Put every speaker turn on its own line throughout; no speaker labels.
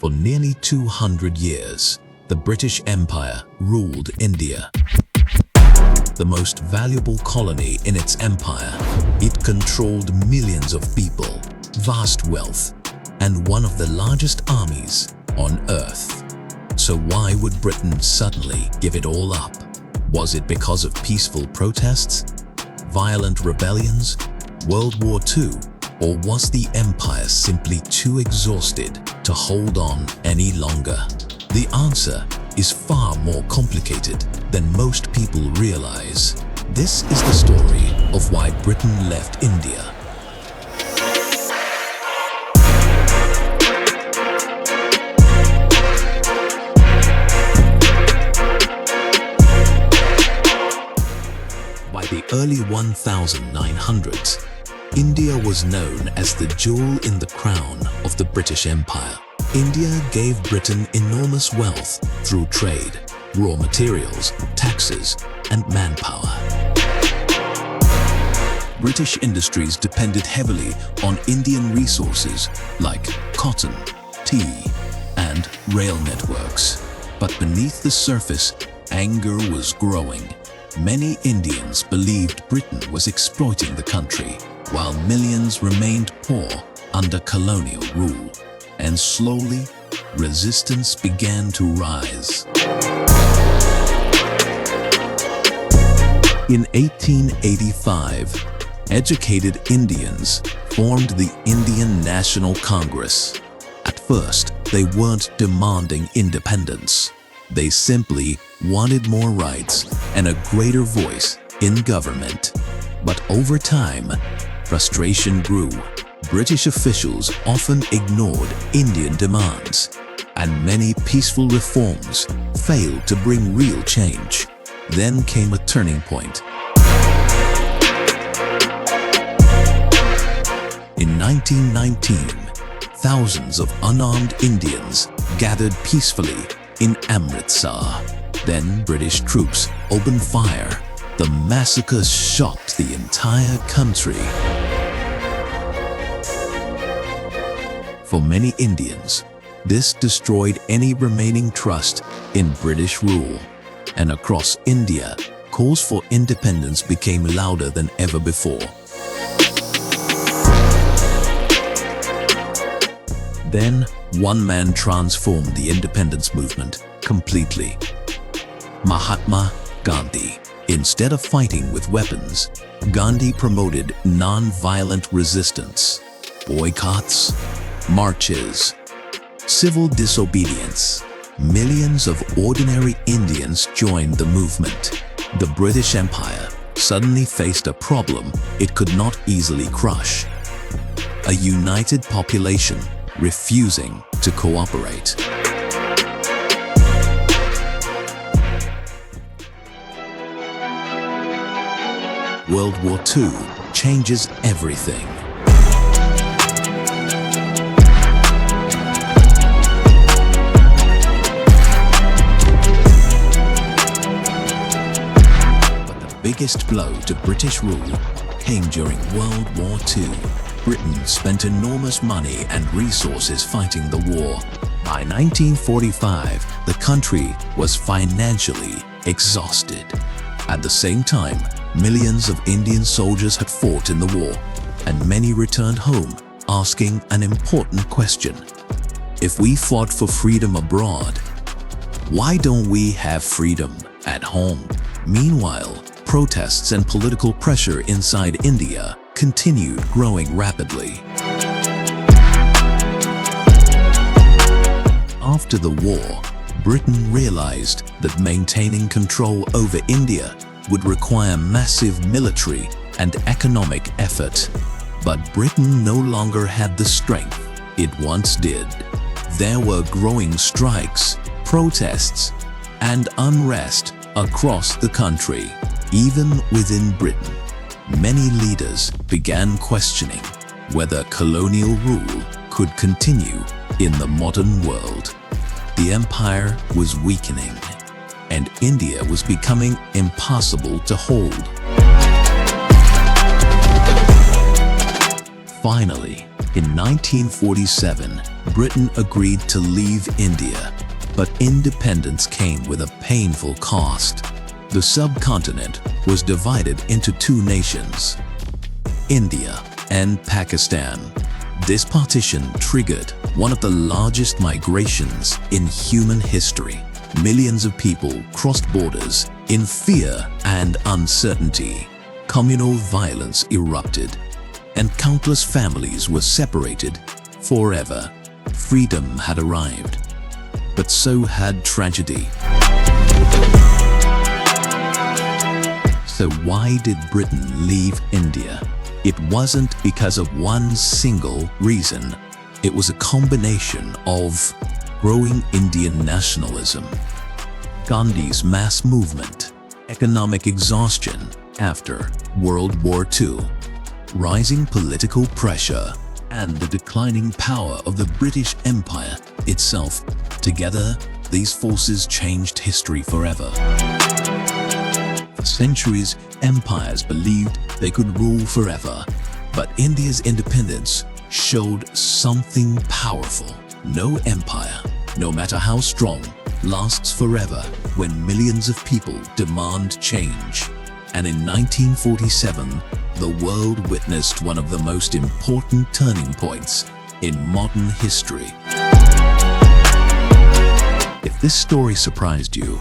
For nearly 200 years, the British Empire ruled India. The most valuable colony in its empire, it controlled millions of people, vast wealth, and one of the largest armies on earth. So why would Britain suddenly give it all up? Was it because of peaceful protests, violent rebellions, World War II, or was the empire simply too exhausted to hold on any longer? The answer is far more complicated than most people realize. This is the story of why Britain left India. By the early 1900s, India was known as the jewel in the crown of the British Empire. India gave Britain enormous wealth through trade, raw materials, taxes, and manpower. British industries depended heavily on Indian resources like cotton, tea, and rail networks. But beneath the surface, anger was growing. Many Indians believed Britain was exploiting the country, while millions remained poor under colonial rule. And slowly, resistance began to rise. In 1885, educated Indians formed the Indian National Congress. At first, they weren't demanding independence. They simply wanted more rights and a greater voice in government. But over time, frustration grew. British officials often ignored Indian demands, and many peaceful reforms failed to bring real change. Then came a turning point. In 1919, thousands of unarmed Indians gathered peacefully in Amritsar. Then British troops opened fire. The massacre shocked the entire country. For many Indians, this destroyed any remaining trust in British rule. And across India, calls for independence became louder than ever before. Then, one man transformed the independence movement completely. Mahatma Gandhi. Instead of fighting with weapons, Gandhi promoted non-violent resistance, boycotts, marches, civil disobedience. Millions of ordinary Indians joined the movement. The British Empire suddenly faced a problem it could not easily crush: a united population refusing to cooperate. World War II changes everything. But the biggest blow to British rule came during World War II. Britain spent enormous money and resources fighting the war. By 1945, the country was financially exhausted. At the same time, millions of Indian soldiers had fought in the war, and many returned home asking an important question. If we fought for freedom abroad, why don't we have freedom at home? Meanwhile, protests and political pressure inside India continued growing rapidly. After the war, Britain realized that maintaining control over India would require massive military and economic effort. But Britain no longer had the strength it once did. There were growing strikes, protests, and unrest across the country. Even within Britain, many leaders began questioning whether colonial rule could continue in the modern world. The empire was weakening, and India was becoming impossible to hold. Finally, In 1947, Britain agreed to leave India, but independence came with a painful cost. The subcontinent was divided into two nations, India and Pakistan. This partition triggered one of the largest migrations in human history. Millions of people crossed borders in fear and uncertainty. Communal violence erupted, and countless families were separated forever. Freedom had arrived, but so had tragedy. So why did Britain leave India? It wasn't because of one single reason. It was a combination of growing Indian nationalism, Gandhi's mass movement, economic exhaustion after World War II, rising political pressure, and the declining power of the British Empire itself. Together, these forces changed history forever. For centuries, empires believed they could rule forever, but India's independence showed something powerful. No empire, no matter how strong, lasts forever when millions of people demand change. And in 1947, the world witnessed one of the most important turning points in modern history. If this story surprised you,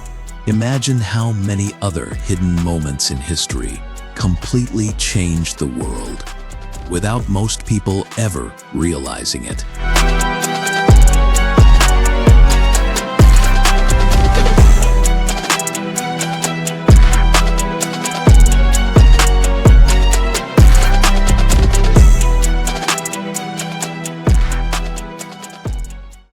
imagine how many other hidden moments in history completely changed the world without most people ever realizing it.